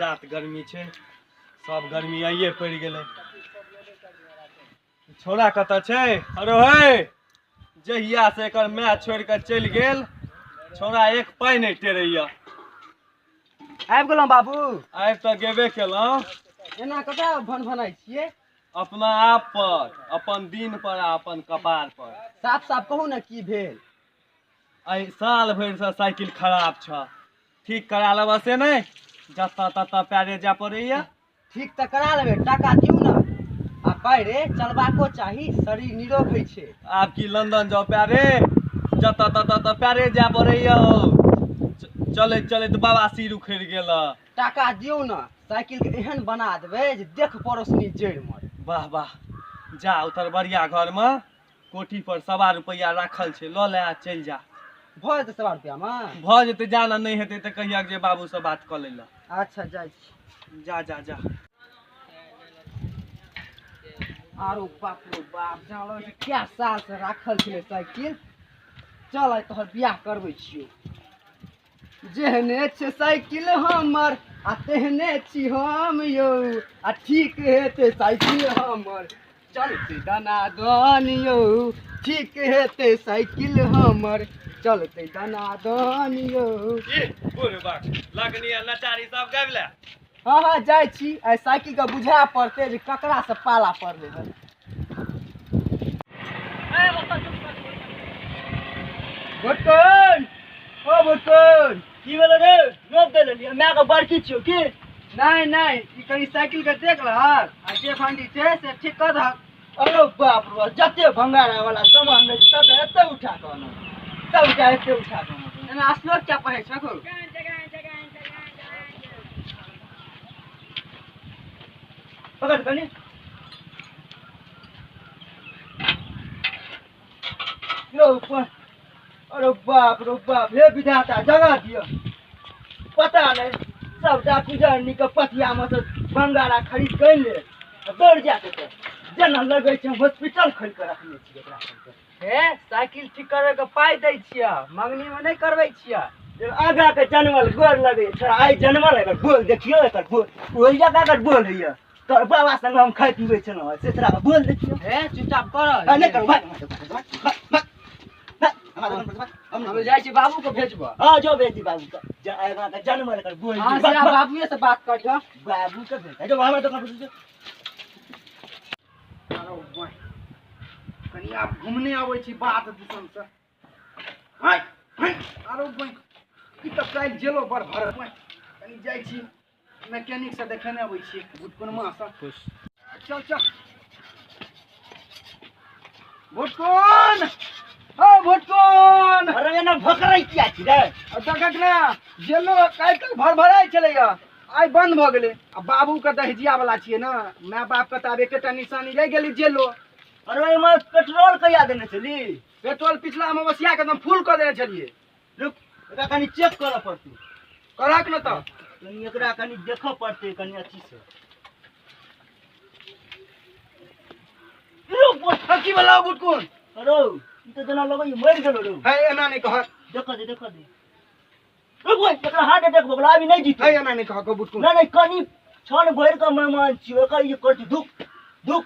जात गर्मी छे, सब गर्मी आइए पड़ गए। छोरा कत छे? अरे हे, जहिया से एकर माय छोड़ कर चल गेल, छोरा एक पाई नहीं टेरैया। आबि गेलहुँ बाबू। आबि तऽ गेबे केलहुँ। एना कतऽ भन भनाइ छियै? अपना आप पर, अपन दिन पर आ अपन कपार पर। साफ साफ कहू ने की भेल? आई साल भरि से साइकिल खराब छ, ठीक करा लेबऽ से नहीं, जतऽ ततऽ पैरे जाय पड़ैया। ठीक तऽ करा लेबै, टाका दियौ ने। आ पैरे चलबाको चाही, शरीर निरोग होइ छै। आब की लंदन जाओ पैरे, जतऽ ततऽ तऽ पैरे जाय पड़ैया। चलैत चलैत बाबा सिर उखड़ि गेल। टाका दियौ ने, साइकिल के एहन बना देबै जे देख पड़ोसनी जड़ि मर। वाह वाह, जा उतर बरिया घर में कोठी पर 1.25 रुपया राखल छै, लऽ ले आ चलि जा। भऽ जेतै 1.25 रुपयामे? भऽ जेतै, जा ना, नहीं हेतै तऽ कहिया जे बाबू से बात कऽ लै। अच्छा जाइ छी। जा जा जा। आरो बाप रे बाप, जानो क्या साल से राखल छलै साइकिल। चल आइ तोहर बियाह करबै छियौ। जेहने छै साइकिल हमर आ तेहने छी हम यौ, आ ठीक हेतै साइकिल हमर, चलतै दनादन यौ। ठीक हेतै साइकिल हमर, चलतै दनादन यौ। लगनी नचारी सब गाबि ले। हाँ हाँ जाइ छी, आइ साइकिल के बुझा पड़तै जे ककरा से पाला पड़लै है। भुटकन, ओ भुटकन, की भेल रे? नोत दे लेलियै, माय के बड़की छियौ की? नहीं नहीं, ई कनी साइकिल के देख लहक, आ जे फंडी छै से ठीक कर दहक। अरे बाप रे, जते भंगारा वाला सामान रहै छै सब एते उठा के आनू, सब एते उठा के आनू। एना असलोक क्या पढ़ै छखो? पकड़ कनी। यो ऊपर, अरे बाप रे बाप, हे विधाता जगह दियो। पता नहीं सब डाकू जर्नी के पथिया में से भंगारा खरीद कर ले, दौड़ जाते थे। जेना लगे छै हॉस्पिटल खोल के रखने छियै एकरा सबके। हे साइकिल ठीक करे के पाई दै छियै, मंगनी में नहीं करबै छियै। आगा के जनमल गोर लगे छोड़ा, आई जनमल एकर बोल देखियो, एकर बोल ओहि जगह के बोल है। तोर बाबा संग हम खाइ पीबै छलहुँ, से तोरा बोल देखियो। हे चुपचाप कर। नहीं करू, भाग हम जाइ छी, बाबू को भेजबो। हाँ जो बेटी बाबू का आगा के जनमल एकर बोल। हां से बाबूए से बात कर जा। बाबू के भेज जो हमरा दुकान पर। अरे भाई, कनी आप घूमने आबै छी बात दिसन से। हाय हाय, अरे भाई ई त काल जेलो बड़ भर भाई, कनी जाइ छी मैकेनिक से देखेने आबै छी भुटकुनमा से। चल चल भुटकुन, ओ भुटकुन। अरे एना भकरै किया छी रे? देखक ने, जेलो काल तक भर भराई चलैया, आई बंद भ गेलै। आ बाबू के दहजिया वाला छियै ना, माय बाप के त एकेटा निशानी रह गेली जेलो। अरे एमे पेट्रोल कहिया देने छली? पेट्रोल पिछला अमावस्या के एकदम फुल कर देने छलिए। रुक, एकरा कनी चेक करऽ पड़तै। करक न त कनी एकरा कनी देखऽ पड़तै कनी अच्छी से। रुक, की वाला भुटकुन? अरे ई त जना लगै मर गेलो रे। है एना नहीं कह, देखऽ दे देखऽ दे। रुक भाई, एकरा हार्ट अटैक भ गेलै, अभी नहीं जीतै। है एना नहीं कह को भुटकुन। नहीं कनी छन भर के मेहमान छियो, एकर ये करती दुख दुख।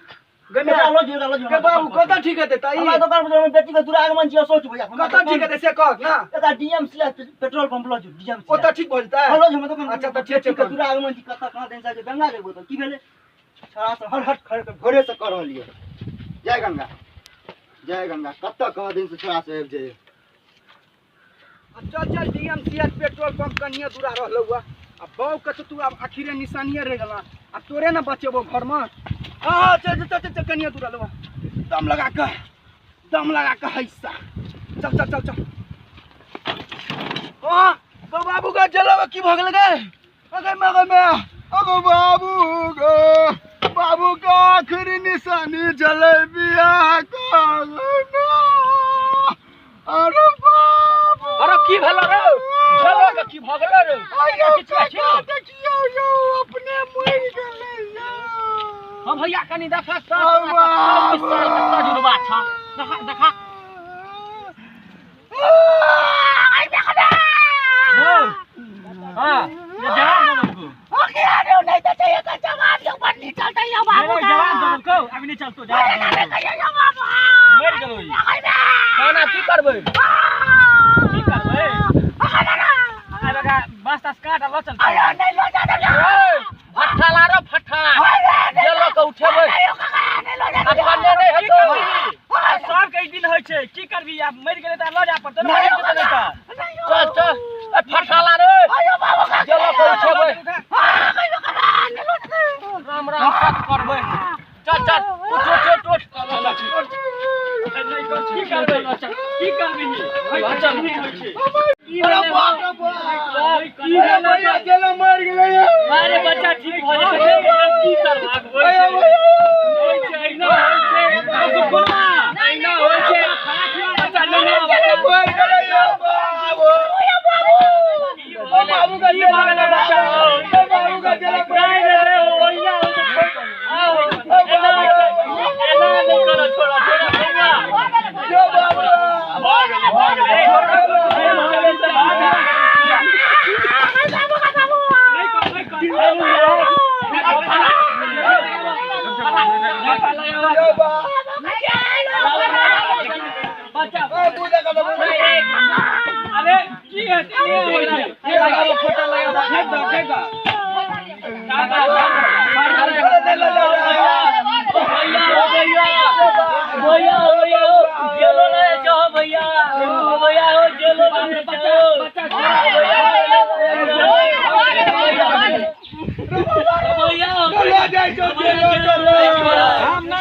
गने एकरा लो जो के बाबू कत ठीक हेतै त? हमरा दुकान पर बेटी के दूर आगमन छियो, सोच भैया कत ठीक हेतै से कह ना। एकरा डीएमसी पेट्रोल पंप लो जो, डीएमसी ओ त ठीक भ जेतै। हेलो जो दुकान। अच्छा त ठीक के दूर आगमन छी, कत कहां दिन से गंगा लेबो त की भेले? छड़ा से हर हट खड़ के घोड़े से कर रहलिए। जय गंगा, जय गंगा। कत कहां दिन से छड़ा से आबि जाए। चल चल डीएमसीएच पेट्रोल पंप कनिए दूरा रहलौ हुआ। अब बाऊ के तू अब आखिरे निशानिए रह गला, अब तोरे ना बचेबो घर में। हाँ चल चल चल कनिए दूरा लवा, दम लगा के हैसा। चल चल चल चल। हाँ तो बाबू का जलावा की भाग लगे? अगर अगर बाबू का आखिरी निशानी जलेबिया का। अरे बाबू, अरे की भेल रे? जलो के की भ गेल रे? देखियो यो अपने मर गेलै या। हां भैया कनी देखा त 25 साल के तजुर्बा छ। देखा देखा। आई देखा। हां ये जवान को। जवाब दो अभी नहीं चलतो जवाब मर गेलो खाना की करबै अरे बस तस काट लो चल फट्ठा ला रे फट्ठा जेलो के उठेबै अपन नहीं हेतो सब के दिन होय छै की करबी अब मर गेले त ल जा पड़तो चल चल फट्ठा ला रे जेलो के उठेबै राम राम सत करबै चल चल उठ उठ की करबै की करबी चल नहीं होय छै अरे बाप रे बाप की भैया गेलो मर गेलै अरे बच्चा ठीक हो जेतै की करबाक होय छै ना होय छै सुकुलमा ना होय छै बच्चा नहीं मर गेलै बाबू बाबू का जेल में बच्चा बाबू का जेल में रे ओइया आओ एना नहीं करो छोड़ा भैया जो बाबू भाग ले अरे की है फोटो लगा फेंक दो हम ना